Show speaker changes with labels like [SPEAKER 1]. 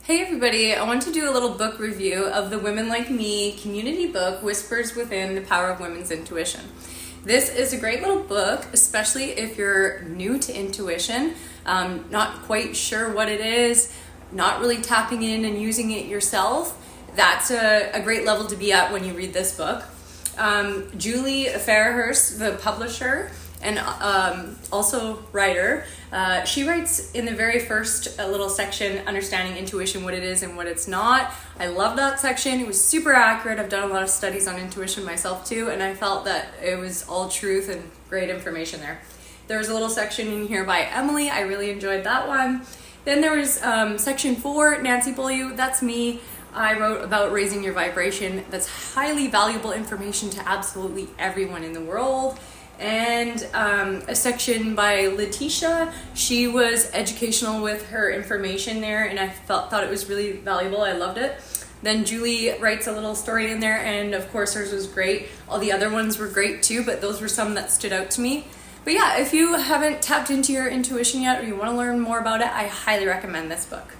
[SPEAKER 1] Hey everybody, I want to do a little book review of the Women Like Me community book, Whispers Within: The Power of Women's Intuition. This is a great little book, especially if you're new to intuition, not quite sure what it is, not really tapping in and using it yourself. That's a great level to be at when you read this book. Julie Fairhurst, the publisher and also writer, she writes in the very first little section, Understanding Intuition, what it is and what it's not. I love that section. It was super accurate. I've done a lot of studies on intuition myself too, and I felt that it was all truth and great information there. There was a little section in here by Emily. I really enjoyed that one. Then there was section 4, Nancy Beaulieu, that's me. I wrote about raising your vibration. That's highly valuable information to absolutely everyone in the world. And a section by Letitia. She was educational with her information there, and I thought it was really valuable. I loved it. Then Julie writes a little story in there, and of course hers was great. All the other ones were great too, but those were some that stood out to me. But yeah, if you haven't tapped into your intuition yet or you want to learn more about it, I highly recommend this book.